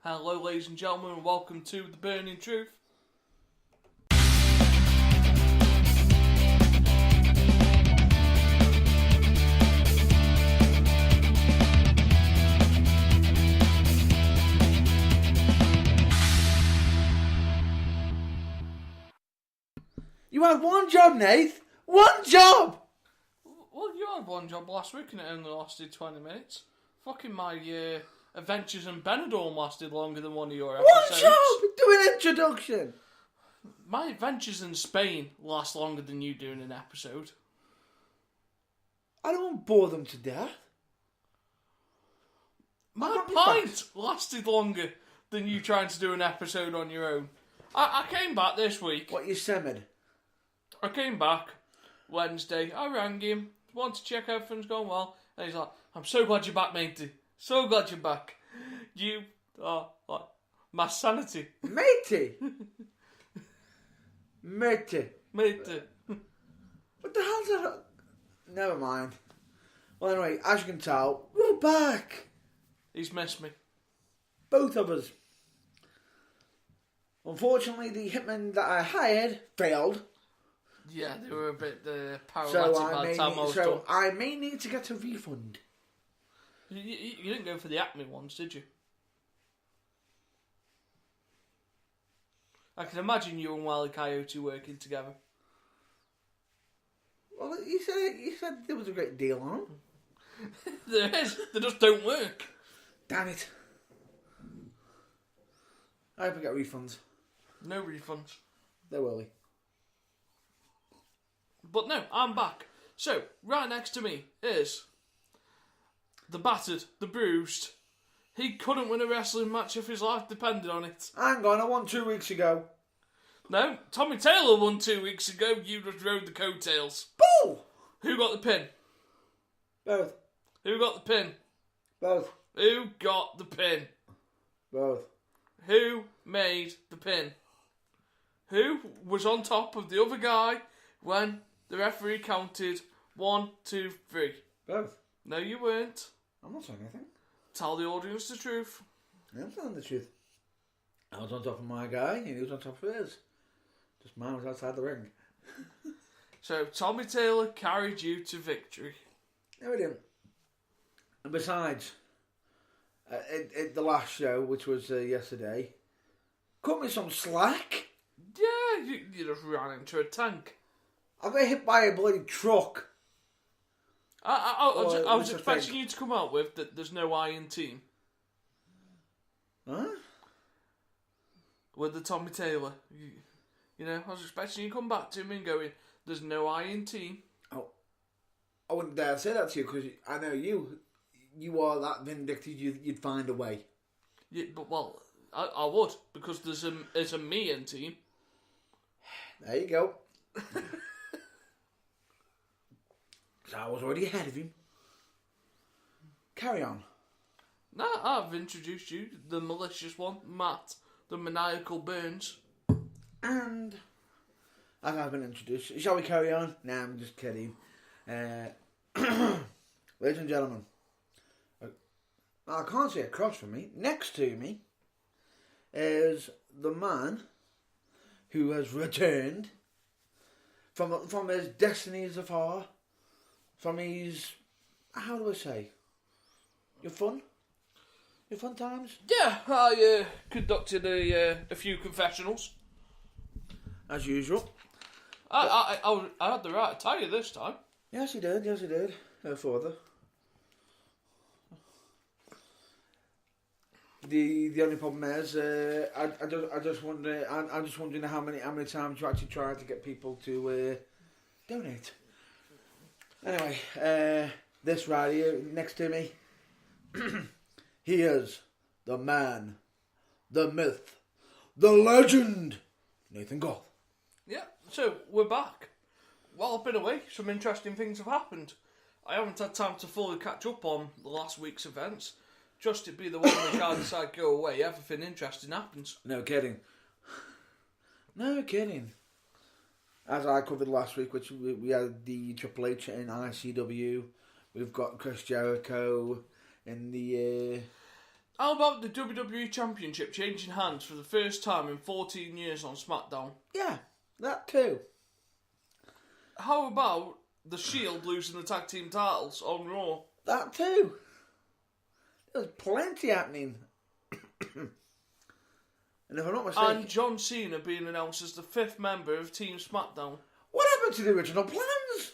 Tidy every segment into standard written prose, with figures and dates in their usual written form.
Hello, ladies and gentlemen, and welcome to The Burning Truth. You had one job, Nath. One job! Well, you had one job last week and it only lasted 20 minutes. Fucking my Adventures in Benidorm lasted longer than one of your episodes. One job! Do an introduction. My Adventures in Spain last longer than you doing an episode. I don't want to bore them to death. My pint lasted longer than you trying to do an episode on your own. I came back this week. What, you simmered? I came back Wednesday. I rang him. Wanted to check everything's going well. And he's like, I'm so glad you're back, matey. So glad you're back. You are like my sanity. Matey! Matey. Matey. What the hell's that? Never mind. Well, anyway, as you can tell, we're back. He's missed me. Both of us. Unfortunately, the hitmen that I hired failed. Yeah, they were a bit paralytic by the time I was done. I may need to get a refund. You didn't go for the Acme ones, did you? I can imagine you and Wile E. Coyote working together. Well, you said there was a great deal on them. There is. They just don't work. Damn it. I hope I get refunds. No refunds. There will be. But no, I'm back. So, right next to me is the battered, the bruised. He couldn't win a wrestling match if his life depended on it. Hang on, I won 2 weeks ago. No, Tommy Taylor won 2 weeks ago. You just rode the coattails. Boo! Who got the pin? Both. Who got the pin? Both. Who got the pin? Both. Who made the pin? Who was on top of the other guy when the referee counted 1, 2, 3? Both. No, you weren't. I'm not saying anything. Tell the audience the truth. I'm telling the truth. I was on top of my guy and he was on top of his. Just mine was outside the ring. So, Tommy Taylor carried you to victory. No, he didn't. And besides, the last show, which was yesterday, cut me some slack. Yeah, you just ran into a tank. I got hit by a bloody truck. I was expecting you to come out with that there's no I in team. Huh? With the Tommy Taylor. You know, I was expecting you to come back to me and going, there's no I in team. Oh, I wouldn't dare say that to you because I know you are that vindictive, you'd find a way. Yeah, but, well, I would, because there's a me in team. There you go. So I was already ahead of him. Carry on. Now I've introduced you, the malicious one, Matt, the maniacal Burns. And as I've been introduced, shall we carry on? Nah, I'm just kidding. Ladies and gentlemen, I can't see across from me. Next to me is the man who has returned from his destinies afar, from his, how do I say, your fun times? Yeah, I conducted a few confessionals. As usual. I had the right attire this time. Yes, he did. Her father. The only problem is, I'm just wondering how many times you actually try to get people to donate. Anyway, this right here next to me, he is the man, the myth, the legend, Nathan Goth. Yeah, so we're back. While I've been away, some interesting things have happened. I haven't had time to fully catch up on the last week's events. Just it be the one where I decide to go away, everything interesting happens. No kidding. As I covered last week, which we had the Triple H in ICW. We've got Chris Jericho in the... How about the WWE Championship changing hands for the first time in 14 years on SmackDown? Yeah, that too. How about the Shield losing the tag team titles on Raw? That too. There's plenty happening. And if I'm not mistaken... And John Cena being announced as the 5th member of Team SmackDown. What happened to the original plans?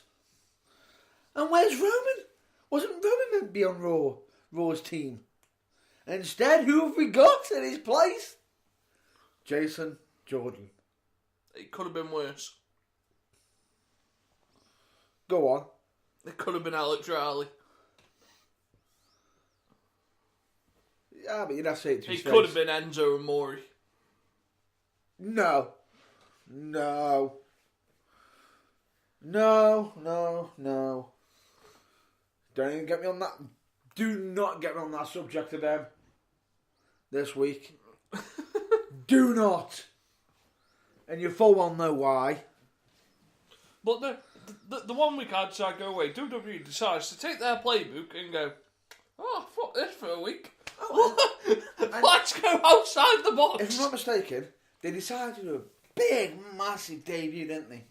And where's Roman? Wasn't Roman meant to be on Raw's team? Instead, who have we got in his place? Jason Jordan. It could have been worse. Go on. It could have been Alex Riley. Yeah, but you'd have to say it to his It face. could have been Enzo Amore. No. No. No, no, no. Don't even get me on that. Do not get me on that subject again. This week. Do not. And you full well know why. But the 1 week outside go away, WWE decides to take their playbook and go, oh, fuck this for a week. Let's go outside the box. If I'm not mistaken, they decided to do a big, massive debut, didn't they?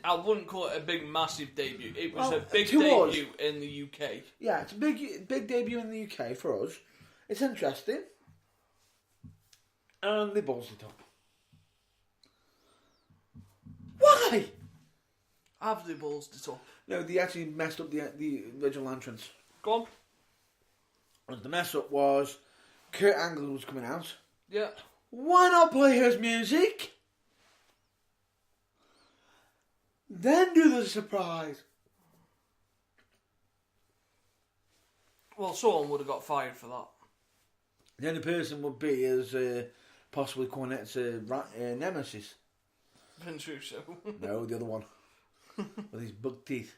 I wouldn't call it a big, massive debut. It was Well, a big to us- debut in the UK. Yeah, it's a big debut in the UK for us. It's interesting. And they balls it up. Why? Have they balls it up? No, they actually messed up the original entrance. Go on. And the mess up was Kurt Angle was coming out. Yeah. Why not play his music? Then do the surprise. Well, someone would have got fired for that. The only person would be as possibly Cornette's nemesis. Vince Russo. No, the other one. With his bug teeth.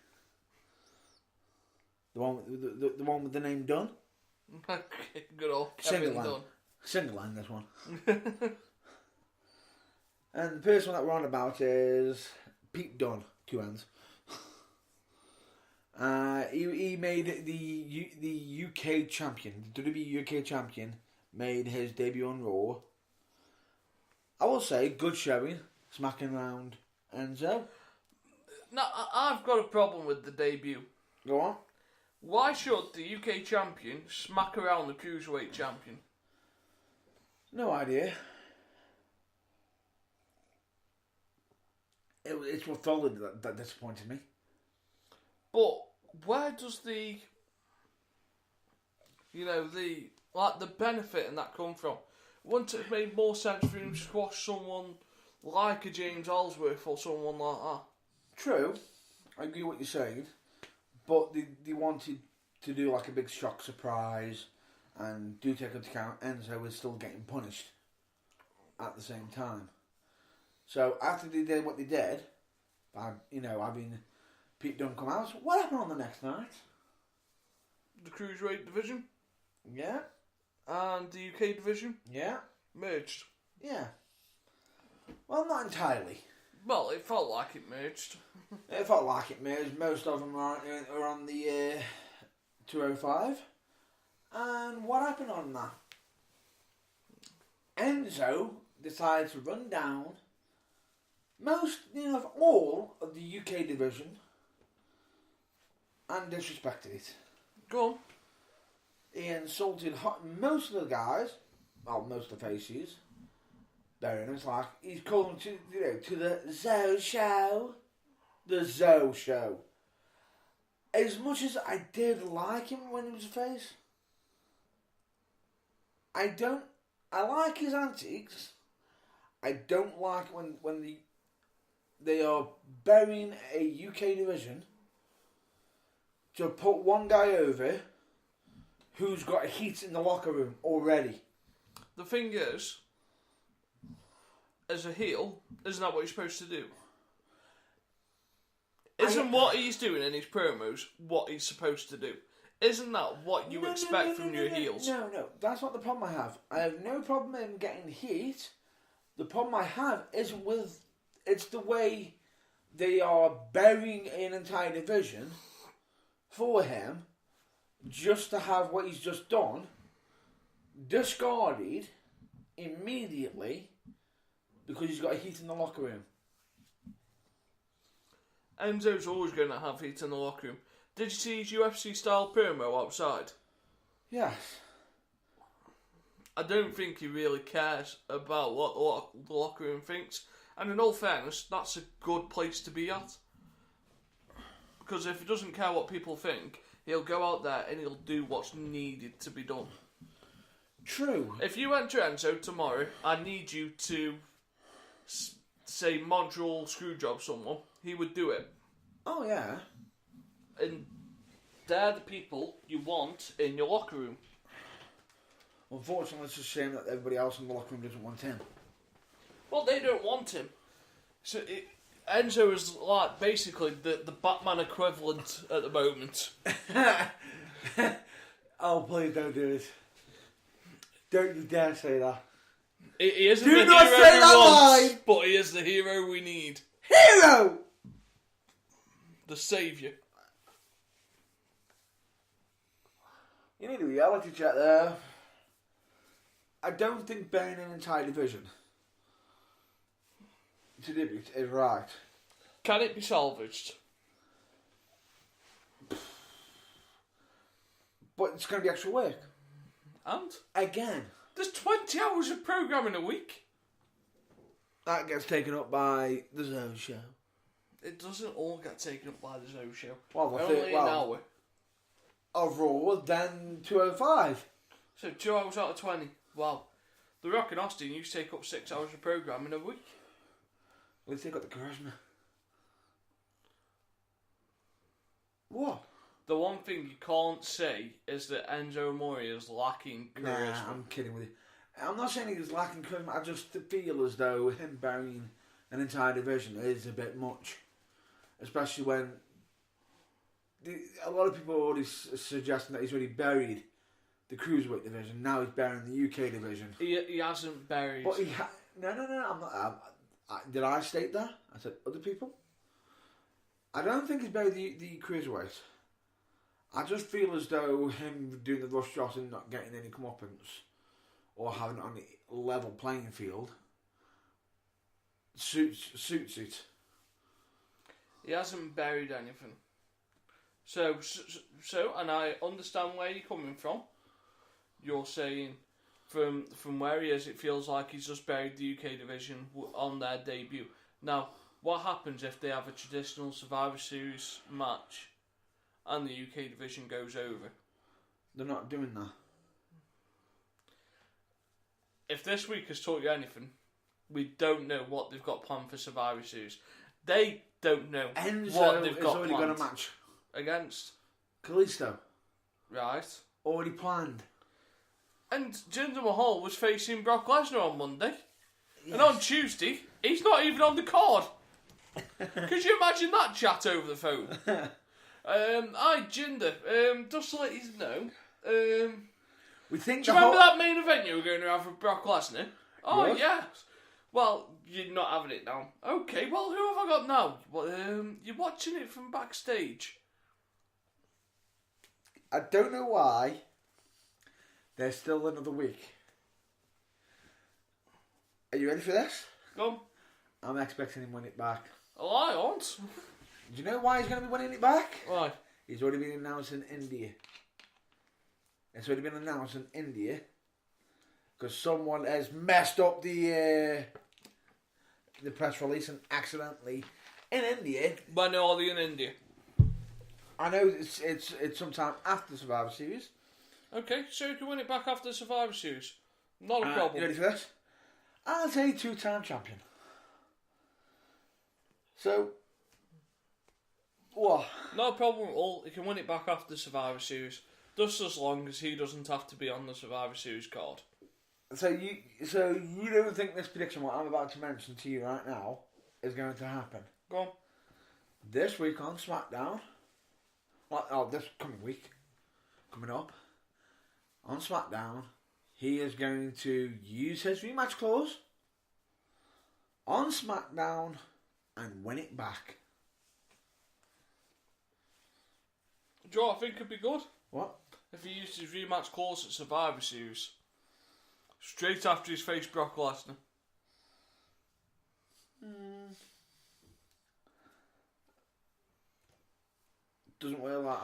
The one with the name Dunn? Okay, good old Kevin Dunn. Single line, this one. And the person that we're on about is Pete Dunne, 2 hands. He made the UK champion, the WWE UK champion, made his debut on Raw. I will say, good showing, smacking around Enzo. Now, I've got a problem with the debut. Go on. Why should the UK champion smack around the Cruiserweight champion? No idea. It's what followed that disappointed me. But where does the benefit in that come from? Wouldn't it have made more sense for him to squash someone like a James Ellsworth or someone like that? True, I agree with what you're saying, but they wanted to do like a big shock surprise, and do take into account Enzo was still getting punished at the same time. So after they did what they did, having Pete Dunne come out, what happened on the next night? The Cruiserweight division Yeah, and the UK division yeah, merged. yeah. Well, not entirely. Well, it felt like it merged. It felt like it merged. Most of them are on the 205. And what happened on that? Enzo decided to run down all of the UK division and disrespected it. Go on. He insulted most of the guys, well, most of the faces. It's like he's calling to the Zoe show. The Zoe show. As much as I did like him when he was a face, I like his antics. I don't like when they are burying a UK division to put one guy over who's got heat in the locker room already. The thing is, as a heel, isn't that what you're supposed to do? Isn't what he's doing in his promos what he's supposed to do? Isn't that what you expect from your heels? No, that's not the problem I have. I have no problem in getting heat. The problem I have isn't with... It's the way they are burying an entire division for him just to have what he's just done discarded immediately because he's got heat in the locker room. Enzo's always going to have heat in the locker room. Did you see his UFC style promo outside? Yes. I don't think he really cares about what the locker room thinks. And in all fairness, that's a good place to be at. Because if he doesn't care what people think, he'll go out there and he'll do what's needed to be done. True. If you went to Enzo tomorrow, I need you to, say, Montreal screwjob someone, he would do it. Oh, yeah. And they're the people you want in your locker room. Unfortunately, it's a shame that everybody else in the locker room doesn't want him. Well, they don't want him. So Enzo is like basically the Batman equivalent at the moment. Oh, please don't do it. Don't you dare say that. He isn't Do the not hero say we that want, line! but he is the hero we need. Hero! The saviour. You need a reality check there. I don't think burying an entire division to debut is right. Can it be salvaged? But it's going to be extra work. And? Again. There's 20 hours of programming a week. That gets taken up by the Zone Show. It doesn't all get taken up by the Zoe Show. Well, Only an hour. Overall, then 205. So 2 hours out of 20. Wow. The Rock and Austin used to take up 6 hours of programming a week. At least they got the charisma. What? The one thing you can't say is that Enzo Amore is lacking charisma. Nah, I'm kidding with you. I'm not saying he's lacking charisma. I just feel as though him burying an entire division is a bit much. Especially when a lot of people are already suggesting that he's already buried the Cruiserweight division. Now he's burying the UK division. He hasn't buried. But no, I'm not. Did I state that? I said other people. I don't think he's buried the Cruiserweight. I just feel as though him doing the Rush Joss and not getting any comeuppance or having it on the level playing field suits it. He hasn't buried anything. So, and I understand where you're coming from. You're saying from where he is, it feels like he's just buried the UK division on their debut. Now, what happens if they have a traditional Survivor Series match and the UK division goes over? They're not doing that. If this week has taught you anything, we don't know what they've got planned for Survivor Series. They don't know Enzo what they've got already planned. got a match Against? Kalisto. Right. Already planned. And Jinder Mahal was facing Brock Lesnar on Monday. Yes. And on Tuesday, he's not even on the card. Could you imagine that chat over the phone? Hi, Jinder. Just to let you know, We think do you remember that main event you were going to have with Brock Lesnar? Oh, Yes. yes. Well, you're not having it now. Okay, well, who have I got now? Well, you're watching it from backstage. I don't know why. There's still another week. Are you ready for this? Go on. I'm expecting him to win it back. Well, I aren't. Do you know why he's going to be winning it back? Why? He's already been announced in India. It's already been announced in India because someone has messed up the press release and accidentally in India. When are they in India? I know it's sometime after Survivor Series. Okay, so you can win it back after the Survivor Series. Not a You problem. ready for this? I'll say 2-time champion. So, what? No problem at all. He can win it back after the Survivor Series. Just as long as he doesn't have to be on the Survivor Series card. So you don't think this prediction, what I'm about to mention to you right now, is going to happen? Go on. This week on SmackDown, this coming week, coming up, on SmackDown, he is going to use his rematch clause on SmackDown and win it back. Do you know what I think could be good? What? If he used his rematch clause at Survivor Series Straight after he's faced Brock Lesnar. Doesn't work like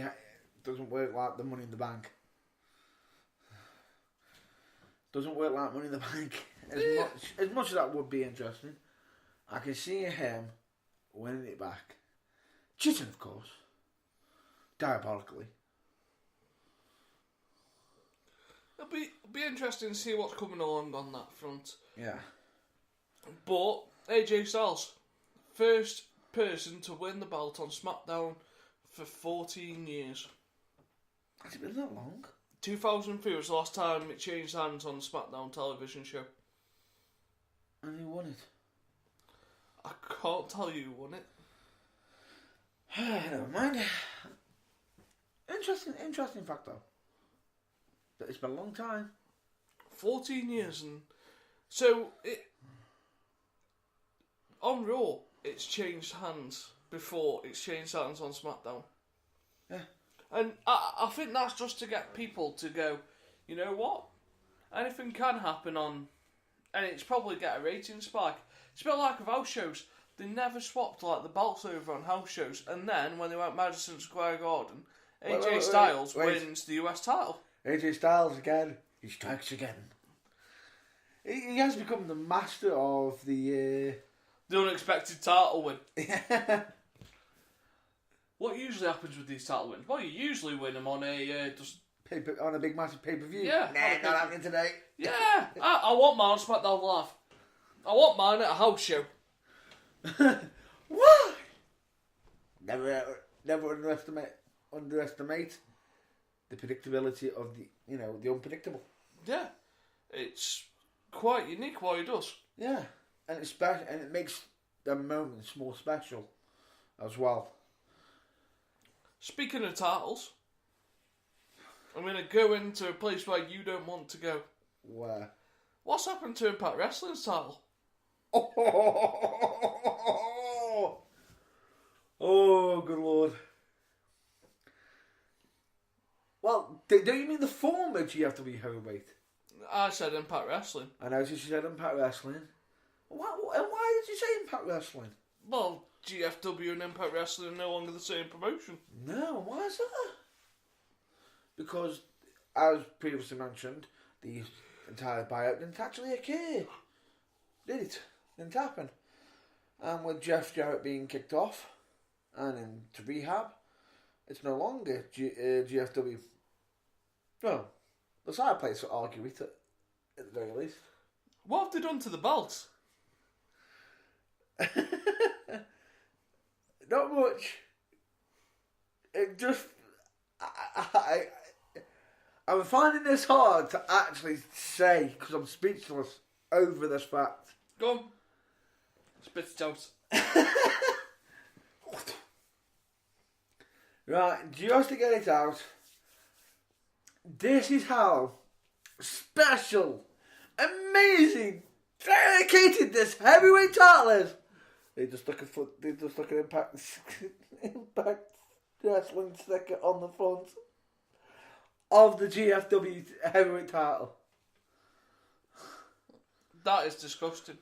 that. Doesn't work like the Money in the Bank. Doesn't work like Money in the Bank. As much as that would be interesting, I can see him winning it back. Cheating, of course. Diabolically. It'll be interesting to see what's coming along on that front. Yeah. But AJ Styles, first person to win the belt on SmackDown for 14 years. Has it been that long? 2003 was the last time it changed hands on the SmackDown television show. And he won it. I can't tell you who won it. Never mind. Interesting fact though. That it's been a long time. 14 years, and so on Raw it's changed hands before it's changed hands on SmackDown. Yeah. And I think that's just to get people to go, you know what? Anything can happen on, and it's probably get a rating spike. It's a bit like with house shows. They never swapped like the belts over on house shows, and then when they went Madison Square Garden, AJ Styles wins the US title. AJ Styles again. He strikes again. He has become the master of the unexpected title win. Yeah. What usually happens with these title wins? Well, you usually win them on a just on a big massive pay-per-view. Yeah. Nah, not happening today. Yeah, I want mine on SmackDown Live. I want mine at a house show. What? Never underestimate the predictability of the unpredictable. Yeah, it's quite unique what he does. Yeah, and it's special, and it makes the moments more special as well. Speaking of titles, I'm going to go into a place where you don't want to go. Where? What's happened to Impact Wrestling's title? Oh, good lord. Well, don't you mean the former GFW heavyweight? I said Impact Wrestling. I noticed you said Impact Wrestling. Why did you say Impact Wrestling? Well, GFW and Impact Wrestling are no longer the same promotion. No, why is that? Because, as previously mentioned, the entire buyout didn't actually occur. Did it? Didn't happen. And with Jeff Jarrett being kicked off and into rehab, it's no longer GFW. Well, the side plates would argue it at the very least. What have they done to the belts? Not much. It just... I'm finding this hard to actually say because I'm speechless over this fact. Go on. Spit it out. Right, just to get it out, this is how special, amazing, dedicated this heavyweight title is. They just stuck an Impact Wrestling sticker on the front of the GFW heavyweight title. That is disgusting.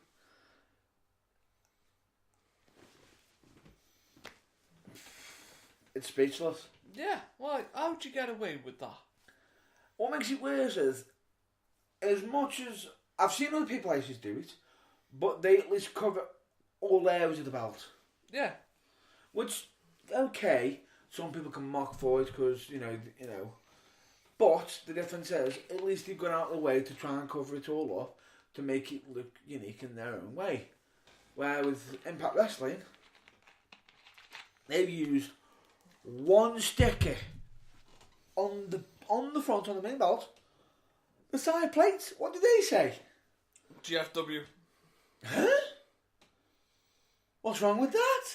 It's speechless. Yeah, like, how'd you get away with that? What makes it worse is, as much as I've seen other places do it, but they at least cover all areas of the belt. Yeah. Which, okay, some people can mock for it because, you know. But the difference is, at least they've gone out of the way to try and cover it all up to make it look unique in their own way. Where with Impact Wrestling, they've used one sticker on the front on the main belt. The side plates, what do they say? GFW. Huh? What's wrong with that?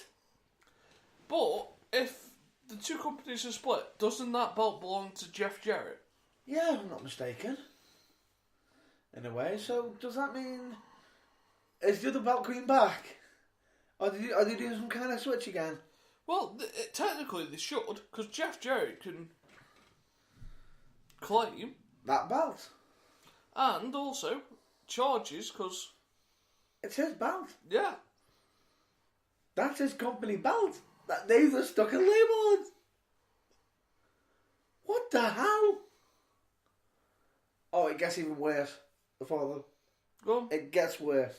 But if the two companies are split, doesn't that belt belong to Jeff Jarrett? Yeah, if I'm not mistaken. In a way, so does that mean is the other belt coming back? Are they doing some kind of switch again? Well, technically they should, because Jeff Jarrett can claim that belt. And also, charges, because, It's his belt. yeah, That's his company belt. That they've just stuck a label on. What the hell? Oh, it gets even worse. The father. go on. It gets worse.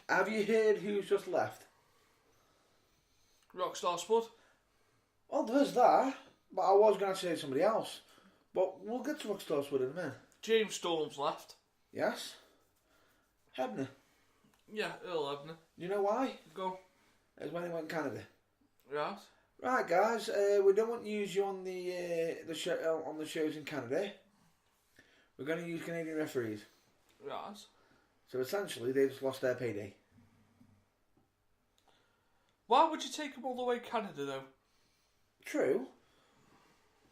Have you heard who's just left? Rockstar Spud. Well, there's that. But I was going to say somebody else. But we'll get to Rockstar Spud in a minute. James Storm's left. Yes? Hebner. Yeah, Earl Ebner. You know why? Go. It's when he went Canada. Right. Right, guys. We don't want to use you on the show, on the shows in Canada. We're going to use Canadian referees. Right. So essentially, they just lost their payday. Why would you take him all the way to Canada, though? True.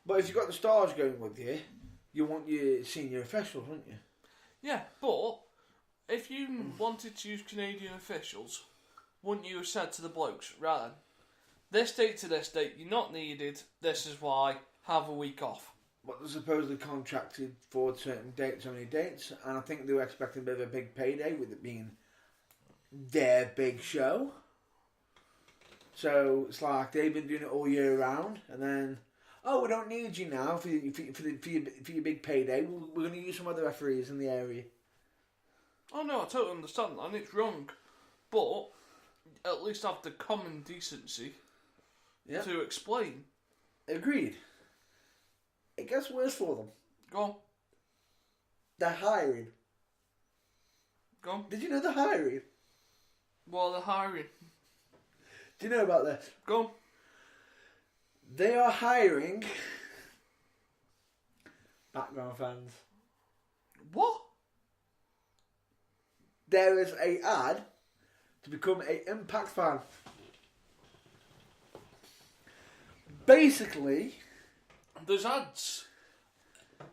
But if you've got the stars going with you, you want your senior officials, wouldn't you? Yeah, but if you wanted to use Canadian officials, wouldn't you have said to the blokes, right then, this date to this date, you're not needed, this is why, have a week off. But they're supposedly contracted for certain dates, so many dates, and I think they were expecting a bit of a big payday with it being their big show. So it's like they've been doing it all year round, and then, oh, we don't need you now for your big payday. We're going to use some other referees in the area. Oh no, I totally understand that, and it's wrong. But at least have the common decency to explain. Agreed. It gets worse for them. Go on. They're hiring. Go on. Did you know they're hiring? Well, they're hiring. Do you know about this? Go on. They are hiring background fans. What? There is a ad to become an Impact fan. Basically, There's ads.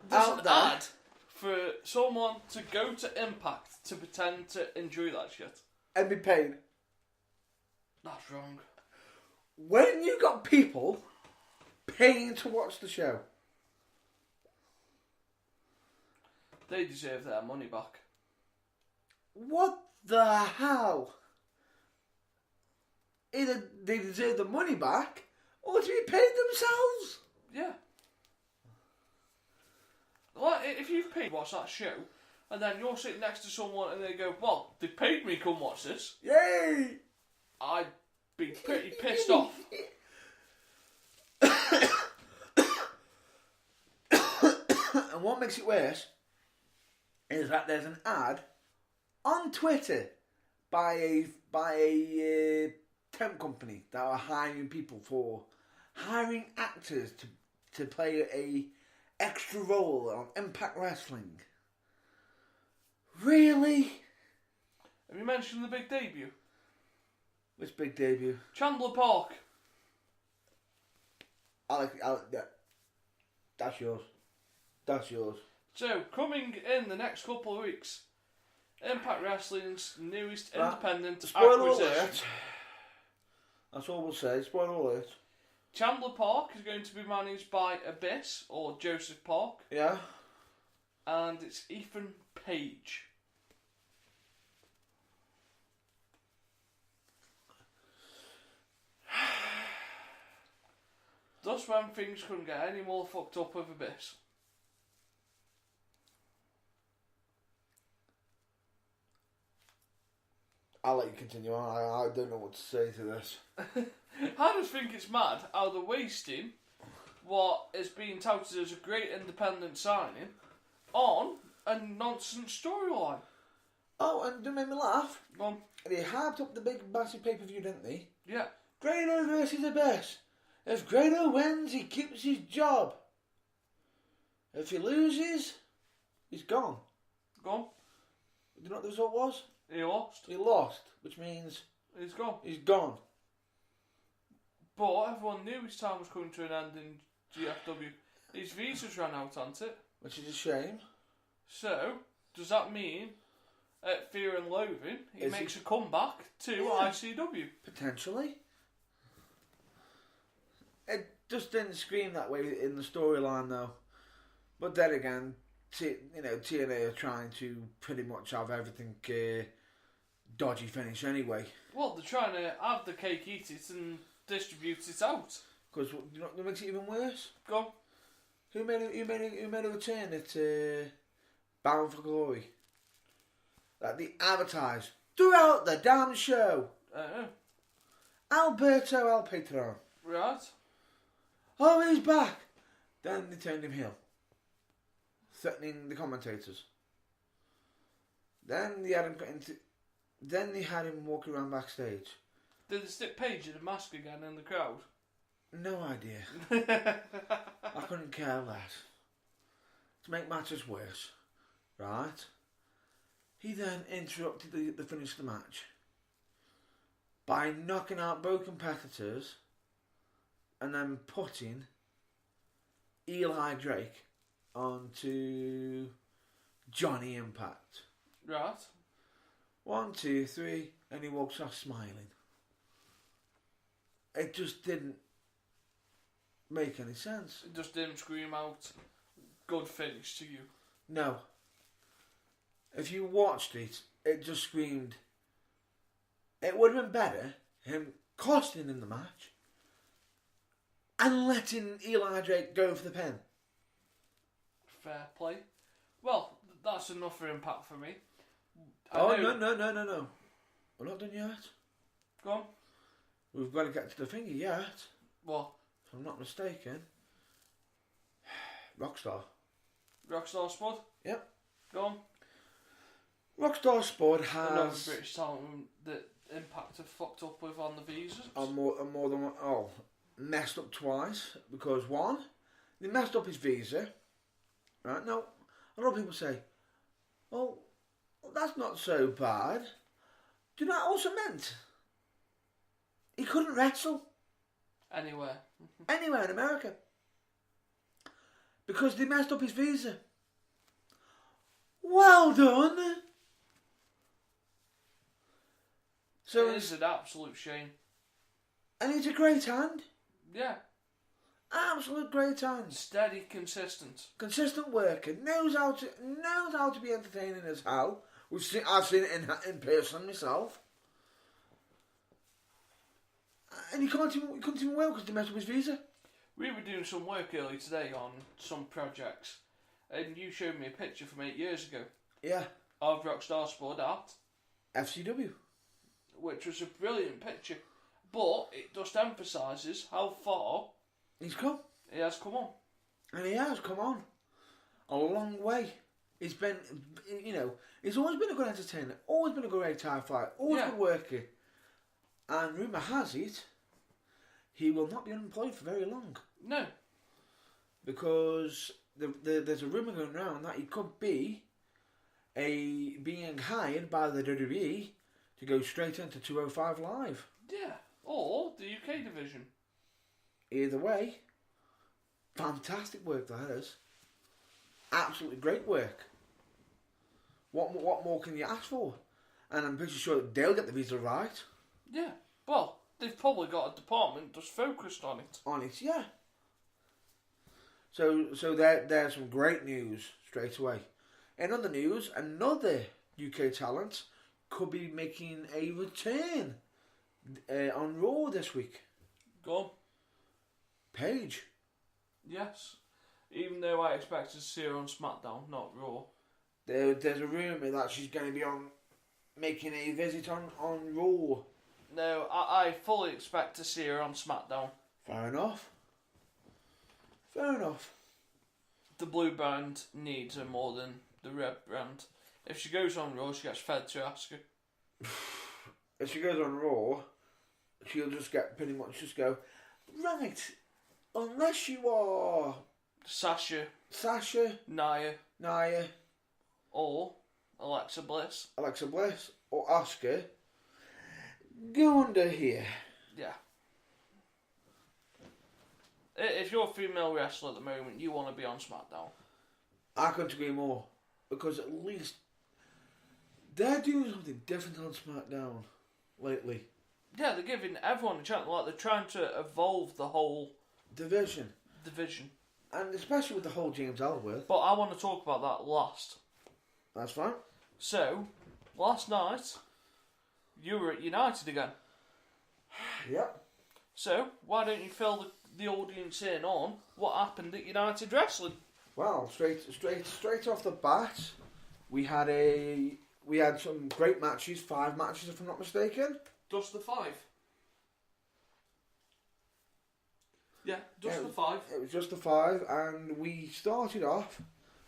There's out an there. ad for someone to go to Impact to pretend to enjoy that shit. And be paid. That's wrong. When you got people paying to watch the show, They deserve their money back. what the hell? Either they deserve the money back or to be paid themselves. Yeah. Like, if you've paid to watch that show, and then you're sitting next to someone and they go, well, they paid me to come watch this, Yay! I'd be pretty pissed off. And what makes it worse is that there's an ad on Twitter by a temp company that are hiring people for hiring actors to play a extra role on Impact Wrestling. Really? Have you mentioned the big debut? Which big debut? Chandler Park. Yeah. That's yours. That's yours. So, coming in the next couple of weeks, Impact Wrestling's newest independent Spoiler acquisition. alert. That's all we'll say. Spoiler alert. Chandler Park is going to be managed by Abyss, or Joseph Park, Yeah. and it's Ethan Page. Thus when things couldn't get any more fucked up with Abyss. I'll let you continue on. I don't know what to say to this. I just think it's mad how they're wasting what is being touted as a great independent signing on a nonsense storyline. Oh, and don't make me laugh. Gone. They hyped up the big massive pay-per-view, didn't they? Yeah. Grado versus Abyss. If Grado wins, he keeps his job. If he loses, he's gone. Gone. Do you know what the result was? He lost. He lost, which means He's gone. he's gone. But everyone knew his time was coming to an end in GFW. His visa's ran out, hasn't it? Which is a shame. So, does that mean at Fear and Loathing he Is makes he- a comeback to Yeah. ICW? Potentially. It just didn't scream that way in the storyline, though. But then again, TNA are trying to pretty much have everything dodgy finish anyway. Well, they're trying to have the cake, eat it, and distribute it out. Because you know what makes it even worse? Go on. Who made a return at Bound for Glory? Like they advertised throughout the damn show. Alberto El Patron. Right. Oh, he's back. Then they turned him heel, threatening the commentators. Then they had him walking around backstage. Did they stick Paige in a mask again in the crowd? No idea. I couldn't care less. To make matters worse, right? He then interrupted the finish of the match by knocking out both competitors and then putting Eli Drake onto Johnny Impact. Right. 1, 2, 3, and he walks off smiling. It just didn't make any sense. It just didn't scream out, good finish to you. No. If you watched it, it just screamed. It would have been better him costing in the match and letting Eli Drake go for the pin. Fair play. Well, that's enough for Impact for me. No. We're not done yet. Go on. We've got to get to the finger yet. What? If I'm not mistaken. Rockstar. Rockstar Spud? Yep. Go on. Rockstar Spud Another has British talent that Impact have fucked up with on the visas. more than one. Oh, messed up twice because one, they messed up his visa. Right now, a lot of people say, "Well, that's not so bad." Do you know what that also meant? He couldn't wrestle Anywhere. anywhere in America because they messed up his visa. Well done. So It is an absolute shame. and he's a great hand. Yeah. Absolute great hand. Steady, consistent. Consistent worker. Knows how to be entertaining as hell. I've seen it in person myself. And he couldn't even work because they messed up his visa. We were doing some work earlier today on some projects, and you showed me a picture from 8 years ago Yeah. of Rockstar Spud at, FCW. which was a brilliant picture, but it just emphasises how far He's come. he has come on. And he has come on. A long way. He's been, he's always been a good entertainer. Always been a great tie fighter. Always Yeah. good worker. And rumour has it, he will not be unemployed for very long. No. Because there's a rumour going around that he could be being hired by the WWE to go straight into 205 Live. Yeah. Or the UK division. Either way, fantastic work that is. Absolutely great work. What more can you ask for? And I'm pretty sure that they'll get the visa right. Yeah. Well, they've probably got a department just focused on it. On it, yeah. So there's some great news straight away. In other news, another UK talent could be making a return on Raw this week. Go on. Paige. Yes. Even though I expected to see her on SmackDown, not Raw. There's a rumour that she's going to be making a visit on Raw. No, I fully expect to see her on SmackDown. Fair enough. The blue brand needs her more than the red brand. If she goes on Raw, she gets fed to Asuka. If she goes on Raw, she'll just go, right, unless you are Sasha, Nia, or Alexa Bliss. or Asuka, go under here. Yeah. If you're a female wrestler at the moment, you want to be on SmackDown. I couldn't agree more. Because at least they're doing something different on SmackDown lately. Yeah, they're giving everyone a chance. Like, they're trying to evolve the whole Division. And especially with the whole James Ellsworth. But I want to talk about that last. That's fine. So, last night, you were at United again. Yep. So, why don't you fill the audience in on what happened at United Wrestling? Well, straight off the bat, we had some great matches, 5 matches if I'm not mistaken. Just the 5. Yeah, just the 5. It was just the 5, and we started off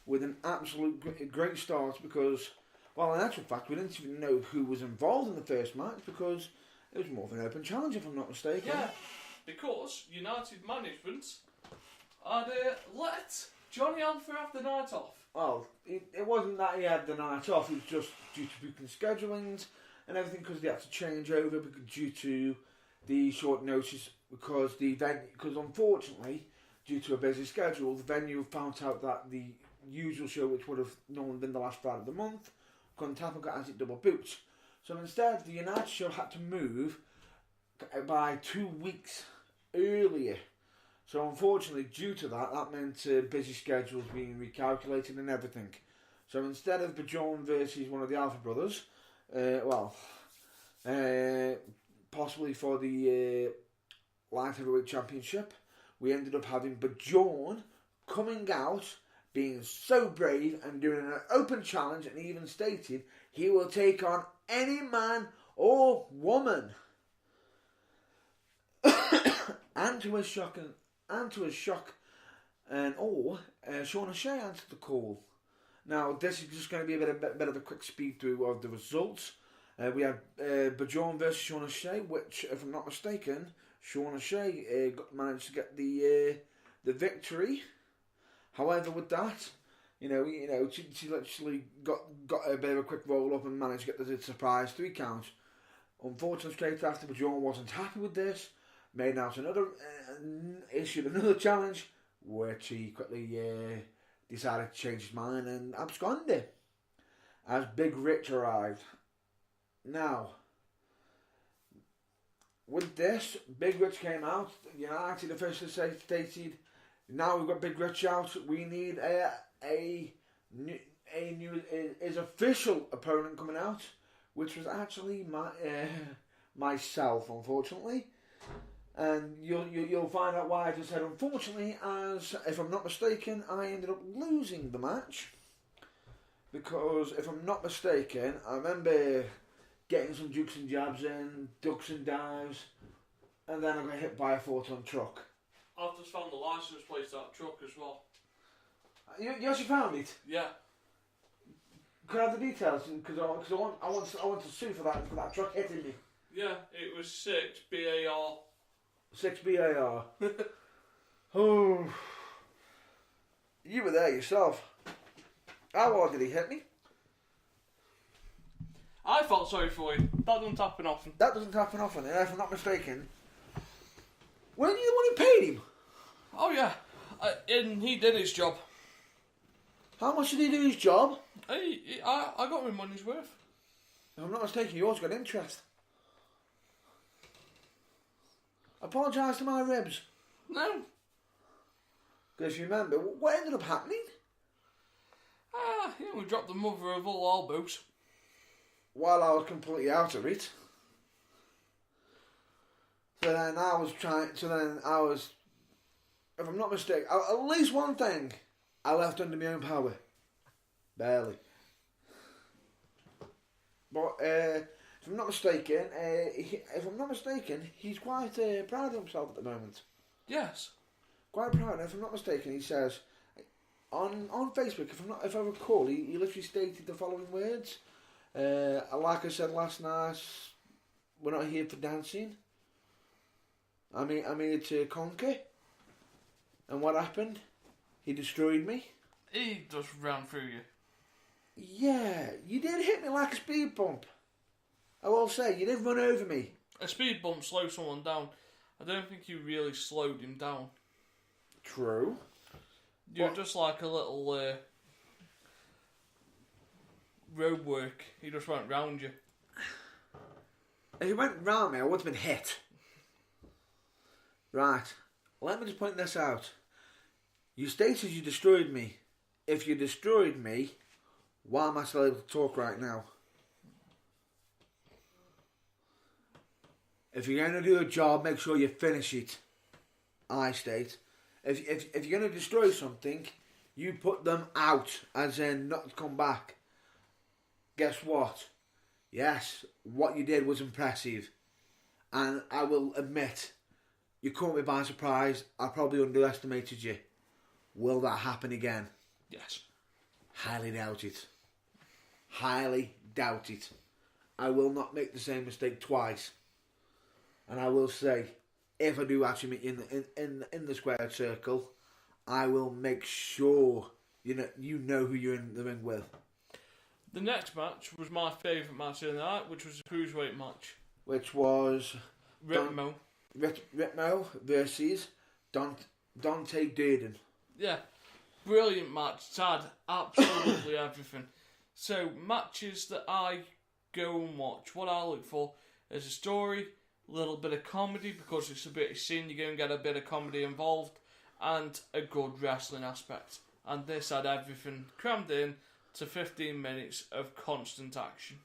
with an absolute great start because, well, in actual fact, we didn't even know who was involved in the first match because it was more of an open challenge, if I'm not mistaken. Yeah, because United management had let Johnny Alpha have the night off. Well, it wasn't that he had the night off, it was just due to booking schedulings and everything because they had to change over due to the short notice because unfortunately, due to a busy schedule, the venue found out that the usual show, which would have normally been the last Friday of the month, couldn't happen as it double booked. So instead, the United show had to move by 2 weeks earlier. So unfortunately, due to that, that meant busy schedules being recalculated and everything. So instead of Bjorn versus one of the Alpha Brothers, possibly for the Light Heavyweight Championship, we ended up having Bjorn coming out, being so brave and doing an open challenge, and even stated he will take on any man or woman. and to his shock and awe, Sean O'Shea answered the call. Now, this is just going to be a bit of a quick speed through of the results. We had Bjorn versus Sean O'Shea, which, if I'm not mistaken, Sean O'Shea managed to get the victory. However, with that, she literally got a bit of a quick roll up and managed to get the surprise 3 count. Unfortunately, straight after, Bjorn wasn't happy with this, made out issued another challenge, which he quickly decided to change his mind and absconded as Big Rich arrived. Now, with this, Big Rich came out. United officially stated, now we've got Big Rich out, we need a new his official opponent coming out, which was actually myself, unfortunately. And you'll find out why I just said unfortunately, as if I'm not mistaken, I ended up losing the match. Because if I'm not mistaken, I remember getting some jukes and jabs in, ducks and dives, and then I got hit by a 4-ton truck. I've just found the license plate of that truck as well. You actually found it? Yeah. Could I have the details? Because I want to sue for that truck hitting me. Yeah, it was 6 BAR. 6 BAR. Oh, you were there yourself. How hard did he hit me? I felt sorry for you. That doesn't happen often. That doesn't happen often, and if I'm not mistaken, weren't you the one who paid him? Oh yeah, and he did his job. How much did he do his job? I got my money's worth. If I'm not mistaken, you also got interest. Apologise to my ribs. No. Because you remember, what ended up happening? We dropped the mother of all elbows. While I was completely out of it. So then I was, if I'm not mistaken, at least one thing I left under my own power. Barely. But if I'm not mistaken, he's quite proud of himself at the moment. Yes. Quite proud. If I'm not mistaken, he says on Facebook, if I recall, he literally stated the following words. Like I said last night, we're not here for dancing. I'm here to conquer. And what happened? He destroyed me. He just ran through you. Yeah, you did hit me like a speed bump. I will say, you did run over me. A speed bump slows someone down. I don't think you really slowed him down. True. You're just like a little road work. He just went round you. If he went round me, I would have been hit. Right. Let me just point this out. You stated you destroyed me. If you destroyed me, why am I still able to talk right now? If you're going to do a job, make sure you finish it. I state. If you're going to destroy something, you put them out, as in not to come back. Guess what? Yes, what you did was impressive. And I will admit, you caught me by surprise. I probably underestimated you. Will that happen again? Yes. Highly doubt it. Highly doubt it. I will not make the same mistake twice. And I will say, if I do actually meet you in the squared circle, I will make sure you know who you're in the ring with. The next match was my favourite match of the night, which was a cruiserweight match. Which was Ritmo. Ritmo versus Dante Durden. Yeah, brilliant match. It's had absolutely everything. So, matches that I go and watch, what I look for is a story, a little bit of comedy, because it's a bit of scene, you go and get a bit of comedy involved, and a good wrestling aspect. And this had everything crammed in to 15 minutes of constant action.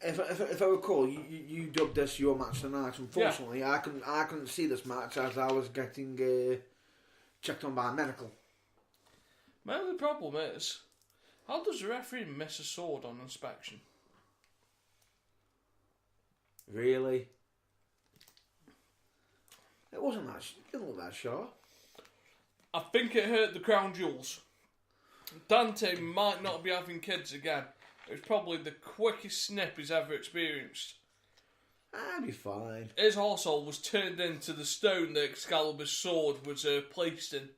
If I recall, you dubbed this your match tonight. Unfortunately, yeah. I couldn't see this match as I was getting checked on by medical. My only problem is, how does the referee miss a sword on inspection? Really? It wasn't that. It didn't look that sharp. I think it hurt the crown jewels. Dante might not be having kids again. It was probably the quickest snip he's ever experienced. I'd be fine. His arsehole was turned into the stone that Excalibur's sword was placed in.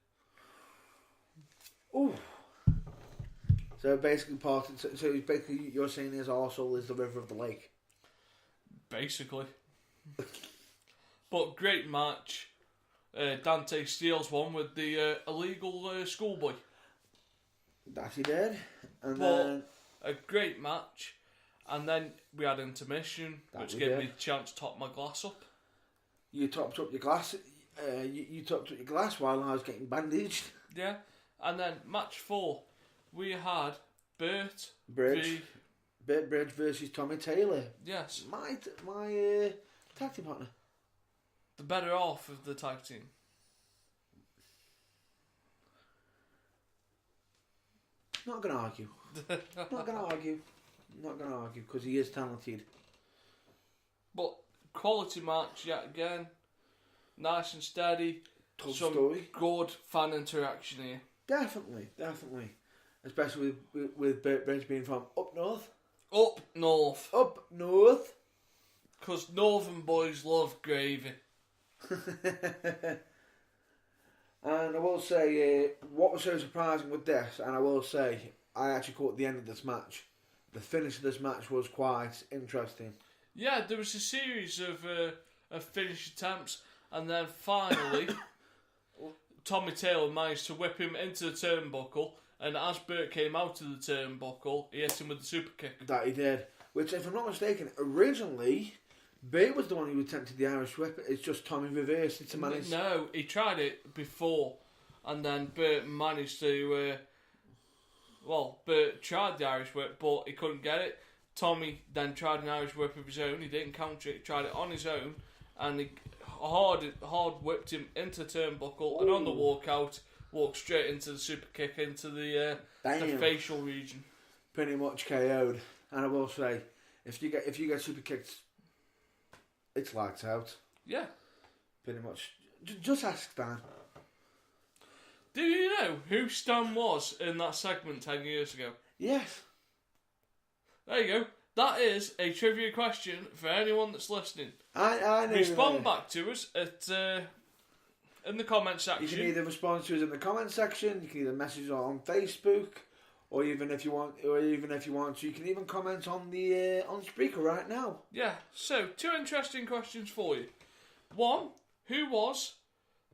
Ooh. So basically, you're saying his arsehole is the river of the lake. Basically. But great match. Dante steals one with the illegal schoolboy. That he did. And but then a great match. And then we had intermission, which gave me the chance to top my glass up. You topped up your glass. You topped up your glass while I was getting bandaged. Yeah. And then match 4, we had Bert Bridge versus Tommy Taylor. Yes. My tag team partner. The better half of the tag team. Not going to argue. Not going to argue because he is talented. But quality match yet again. Nice and steady. Tough Some story. good fan interaction here. Definitely. Especially with Bridge being from up north. Up north. Because northern boys love gravy. And I will say, what was so surprising with this, and I will say, I actually caught the end of this match. The finish of this match was quite interesting. Yeah, there was a series of finish attempts, and then finally, Tommy Taylor managed to whip him into the turnbuckle, and as Bert came out of the turnbuckle, he hit him with the super kick. That he did. Which, if I'm not mistaken, originally, Bert was the one who attempted the Irish whip. It's just Tommy reversed it to manage. No, he tried it before, and then Bert managed to. Bert tried the Irish whip, but he couldn't get it. Tommy then tried an Irish whip of his own. He didn't counter it. He tried it on his own, and he hard whipped him into the turnbuckle. Ooh. And on the walkout, walked straight into the super kick into the facial region. Pretty much KO'd. And I will say, if you get super kicked, it's lights out. Yeah. Pretty much. Just ask Stan. Do you know who Stan was in that segment 10 years ago? Yes. There you go. That is a trivia question for anyone that's listening. I know. Respond back to us at in the comment section. You can either respond to us in the comment section. You can either message us on Facebook, or even if you want to, you can even comment on the on Spreaker right now. Yeah. So 2 interesting questions for you. 1, who was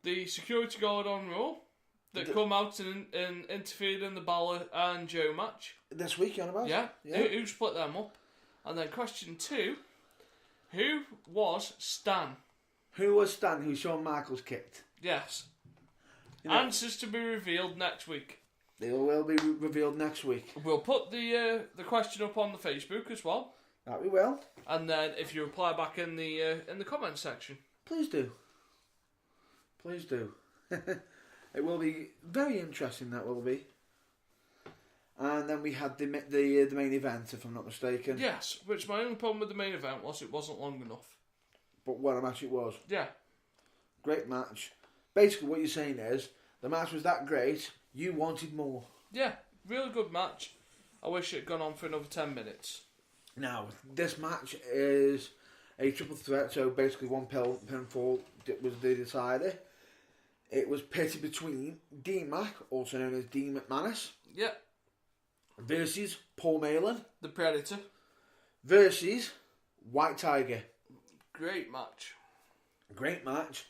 the security guard on Raw that come out and interfered in the Balor and Joe match this week? You know about? Yeah. Who split them up? And then question 2, who was Stan? Who was Stan? Who Shawn Michaels kicked? Yes. You know, Answers to be revealed next week. they will be revealed next week. We'll put the question up on the Facebook as well, That we will. and then if you reply back in the comment section. Please do. Please do. It will be very interesting. That will be. And then we had the main event, if I'm not mistaken. Yes, which my only problem with the main event was it wasn't long enough. But what a match it was. Yeah. Great match. Basically, what you're saying is the match was that great. You wanted more. Yeah, really good match. I wish it had gone on for another 10 minutes. Now, this match is a triple threat, so basically one pinfall was the decider. It was pitted between D-Mac, also known as Dean McManus, Yeah, versus Paul Malin, the Predator. versus White Tiger. Great match. Great match.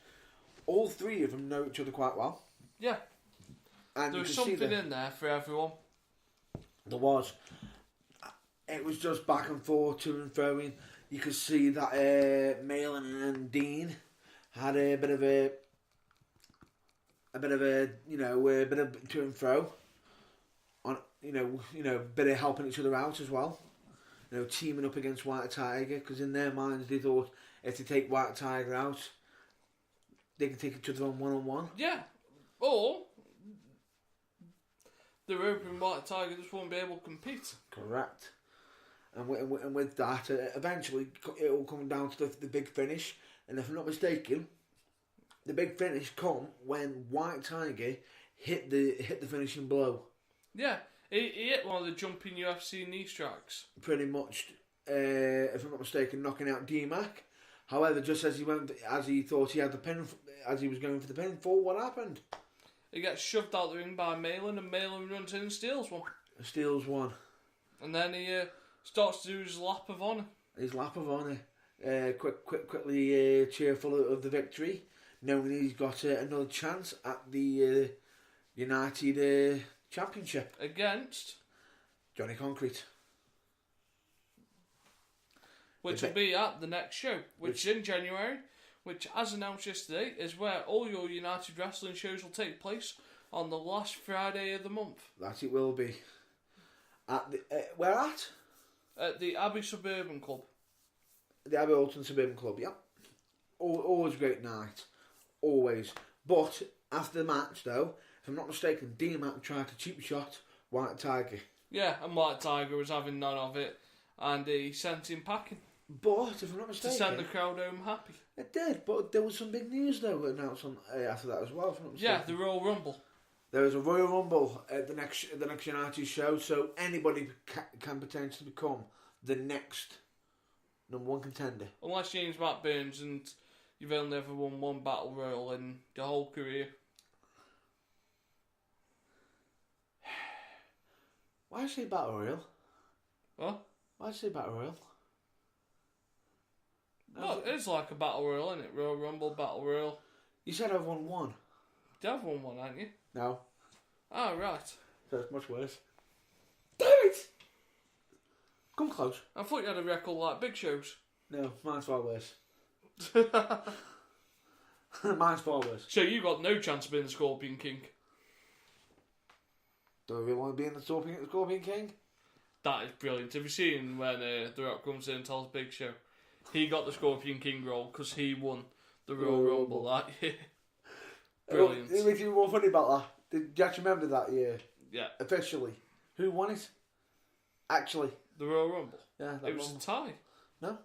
All three of them know each other quite well. Yeah, And there you was can see something that in there for everyone. there was. It was just back and forth, to and fro. You could see that Malin and Dean had a bit of to and fro on, bit of helping each other out as well. Teaming up against White Tiger, because in their minds they thought if they take White Tiger out, they can take each other on one-on-one. Yeah, or the Open White Tiger just won't be able to compete. Correct. And with that, eventually it will come down to the big finish. And if I'm not mistaken, the big finish come when White Tiger hit the finishing blow. Yeah, he hit one of the jumping UFC knee strikes. Pretty much, if I'm not mistaken, knocking out D-Mac. However, just as he thought he had the pin, as he was going for the pinfall, what happened? He gets shoved out the ring by Malin, and Malin runs in and steals one. Steals one. And then he starts to do his lap of honour. His lap of honour. Quickly cheerful of the victory, knowing he's got another chance at the United Championship Against, Johnny Concrete. which will be at the next show, which is in January, which, as announced yesterday, is where all your United Wrestling shows will take place on the last Friday of the month. That it will be. At the where at? At the Abbey Suburban Club. The Abbey Alton Suburban Club, yeah. Always a great night. Always. But after the match, though, if I'm not mistaken, D-Mac tried to cheap shot White Tiger. Yeah, and White Tiger was having none of it, and he sent him packing But, if I'm not to mistaken... send the crowd home happy. It did, but there was some big news, though, announced on, after that as well, if I'm not mistaken. Yeah, the Royal Rumble. There is a Royal Rumble at the next United show, so anybody can potentially become the next number one contender. Unless James Matt Burns and you've only ever won one Battle Royal in your whole career. Why do you say Battle Royal? What? Why do you say Battle Royal? Well, it's like a Battle Royal, isn't it? Royal Rumble, Battle Royal. You said I've won one. You have won one, haven't you? No. Oh, right. So it's much worse. Damn it! Come close. I thought you had a record like Big Show's. No, mine's far worse. Mine's far worse. So you got no chance of being the Scorpion King. Do I really want to be in the Scorpion King? That is brilliant. Have you seen when The Rock comes in and tells Big Show he got the Scorpion King role because he won the Royal Rumble that year? Brilliant. It makes you more funny about that. Did you actually remember that year? Yeah. Officially. Who won it? Actually. The Royal Rumble? Yeah. It was a tie. No.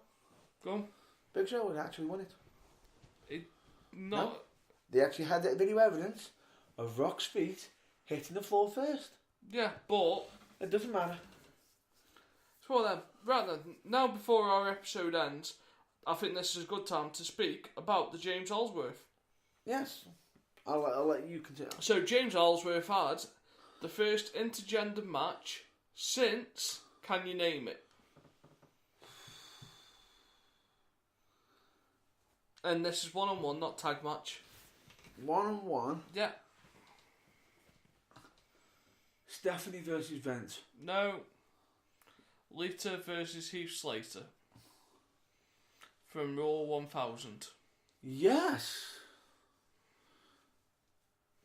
Go on. Big Show actually won it. Not... No. They actually had video evidence of Rock's feet hitting the floor first. Yeah, but... It doesn't matter. So then, right then, now before our episode ends, I think this is a good time to speak about the James Ellsworth. Yes. I'll let you continue. So James Ellsworth had the first intergender match since, can you name it? And this is 1-on-1, not tag match. 1-on-1. Yeah. Stephanie versus Vince. No. Lita versus Heath Slater. From Raw 1000. Yes.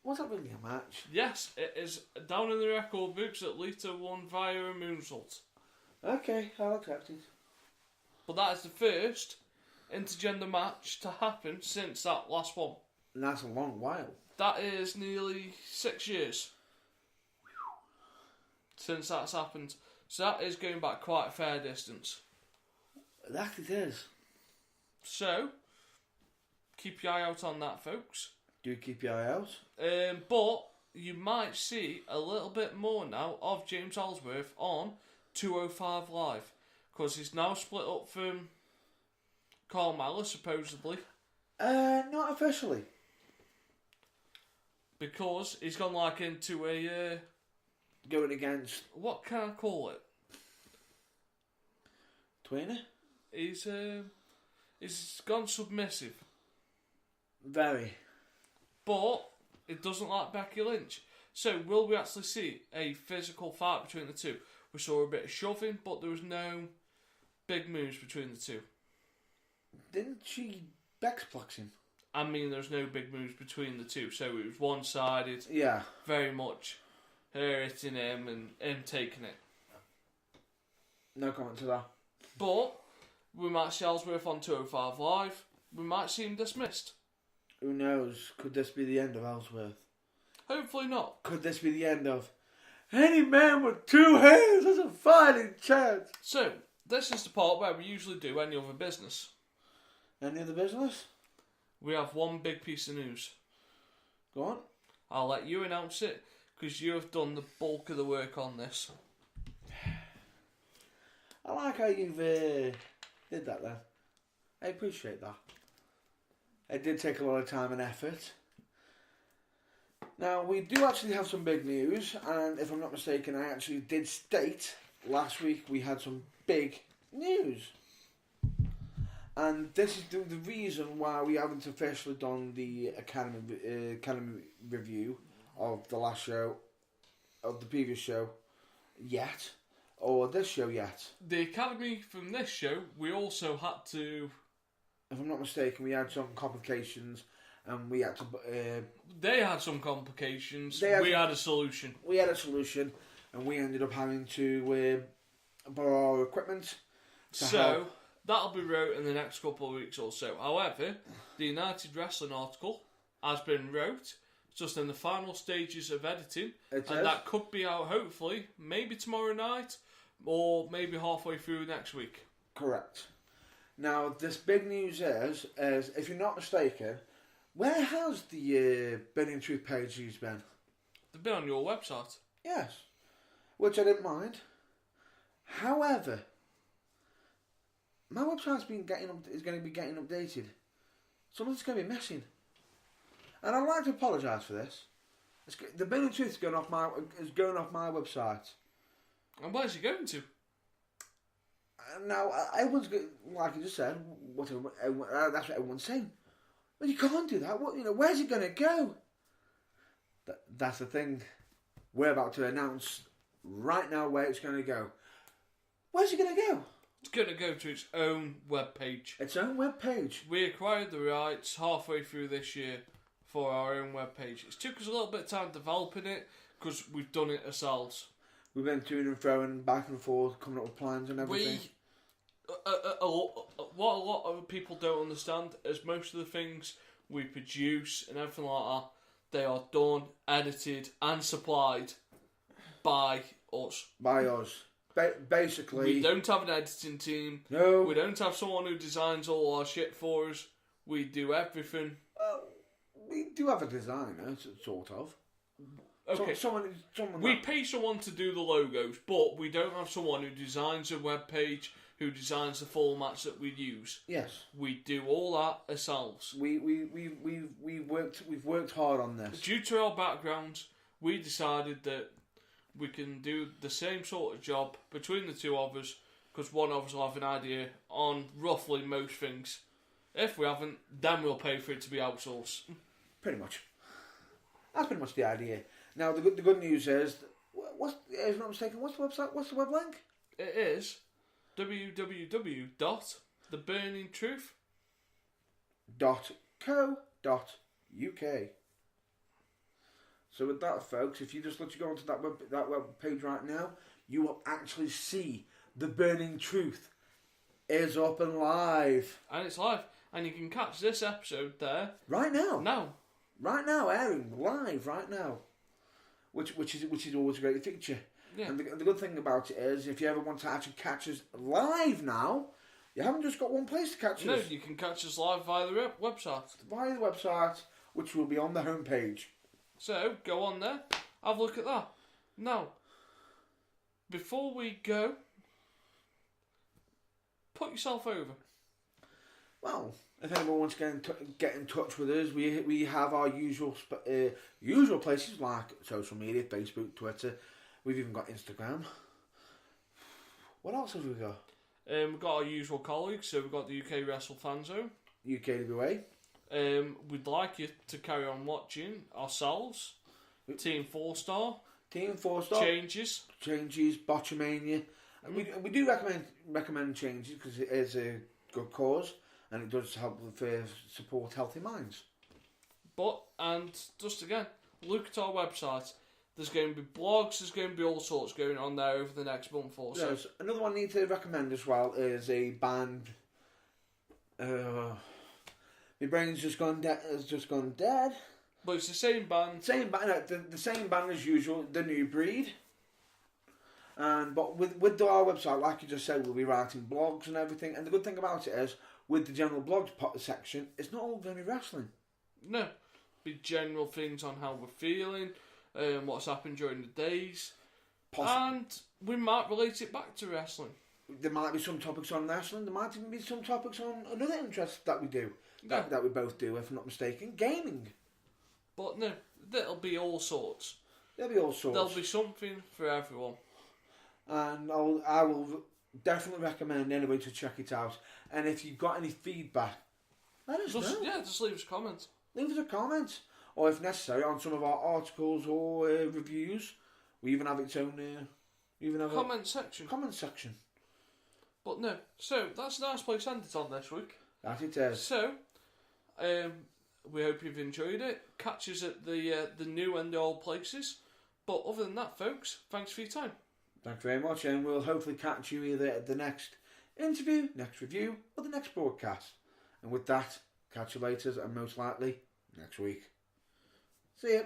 Was that really a match? Yes, it is down in the record books that Lita won via a moonsault. Okay, I'll accept it. But that is the first intergender match to happen since that last one. And that's a long while. That is nearly 6 years since that's happened. So that is going back quite a fair distance. That it is. So, keep your eye out on that, folks. Do keep your eye out. But you might see a little bit more now of James Ellsworth on 205 Live. Because he's now split up from Carmella, supposedly. Not officially. Because he's gone like into a... Going against... what can I call it? Tweener? He's gone submissive. Very. But it doesn't like Becky Lynch. So will we actually see a physical fight between the two? We saw a bit of shoving, but there was no big moves between the two. Didn't she Bexplex him? I mean, there's no big moves between the two, so it was one-sided. Yeah. Very much her hitting him and him taking it. No comment to that. But we might see Ellsworth on 205 Live. We might see him dismissed. Who knows? Could this be the end of Ellsworth? Hopefully not. Could this be the end of any man with two hands has a fighting chance? So, this is the part where we usually do any other business. Any other business? We have one big piece of news. Go on. I'll let you announce it, because you have done the bulk of the work on this. I like how you've did that then. I appreciate that. It did take a lot of time and effort. Now, we do actually have some big news, and if I'm not mistaken, I actually did state last week we had some big news. And this is the reason why we haven't officially done the Academy review of the last show, of the previous show, yet, or this show yet. The Academy from this show, we also had to... If I'm not mistaken, we had some complications, and we had to... they had some complications, we had a solution. We had a solution, and we ended up having to borrow our equipment to help. That'll be wrote in the next couple of weeks or so. However, the United Wrestling article has been wrote, just in the final stages of editing, that could be out hopefully maybe tomorrow night or maybe halfway through next week. Correct. Now, this big news is if you're not mistaken, where has the Burning Truth pages been? They've been on your website. Yes, which I didn't mind. However, my website's is going to be getting updated. Something's going to be missing, and I'd like to apologise for this. The Burning Truth is going off my website. And where's it going to? Now, everyone's like you just said. That's what everyone's saying. But you can't do that. Where's it going to go? That's the thing. We're about to announce right now where it's going to go. Where's it going to go? It's going to go to its own webpage. Its own webpage. We acquired the rights halfway through this year for our own webpage. It took us a little bit of time developing it because we've done it ourselves. We've been to and fro and back and forth, coming up with plans and everything. What a lot of people don't understand is most of the things we produce and everything like that, they are done, edited and supplied by us. By us. Basically... We don't have an editing team. No. We don't have someone who designs all our shit for us. We do everything. We do have a designer, sort of. Okay. We pay someone to do the logos, but we don't have someone who designs a web page, who designs the formats that we use. Yes. We do all that ourselves. We've worked hard on this. Due to our backgrounds, we decided that we can do the same sort of job between the two of us, because one of us will have an idea on roughly most things. If we haven't, then we'll pay for it to be outsourced. Pretty much. That's pretty much the idea. Now, the good news is, if I'm not mistaken, what's the website? What's the web link? It is www.theburningtruth..co.uk. So with that, folks, if you just let you go onto that web page right now, you will actually see the burning truth is up and live. And it's live. And you can catch this episode there. Right now. Now. Right now, airing live right now. Which is always a great feature. Yeah. And the good thing about it is, if you ever want to actually catch us live now, you haven't just got one place to catch us. No, you can catch us live via the website. Via the website, which will be on the homepage. So, go on there, have a look at that. Now, before we go, put yourself over. Well, if anyone wants to get in touch with us, we have our usual places like social media, Facebook, Twitter. We've even got Instagram. What else have we got? We've got our usual colleagues, so we've got the UK Wrestle Fan Zone. UKWA. We'd like you to carry on watching ourselves. Team 4-Star. Team 4-Star. Changes, Botchamania. And we do recommend changes because it is a good cause and it does help support healthy minds. And just again, look at our website. There's going to be blogs, there's going to be all sorts going on there over the next month or so. Yes, another one I need to recommend as well is a band. My brain's just gone dead. But it's the same band. The same band as usual, The New Breed. But with our website, like you just said, we'll be writing blogs and everything. And the good thing about it is, with the general blogs section, it's not all going to be wrestling. No, be general things on how we're feeling, what's happened during the days, and we might relate it back to wrestling. There might be some topics on wrestling. There might even be some topics on another interest that we do, that we both do, if I'm not mistaken, gaming. But no, there'll be all sorts. There'll be all sorts. There'll be something for everyone. And I will definitely recommend anybody to check it out. And if you've got any feedback, let us know. Yeah, just leave us a comment. Leave us a comment. Or if necessary, on some of our articles or reviews. We even have its own... comment section. Comment section. But no, so that's a nice place to end it on this week. That it is. So, we hope you've enjoyed it. Catch us at the new and the old places. But other than that, folks, thanks for your time. Thanks very much, and we'll hopefully catch you either at the next interview, next review, or the next broadcast. And with that, catch you later, and most likely next week. See ya.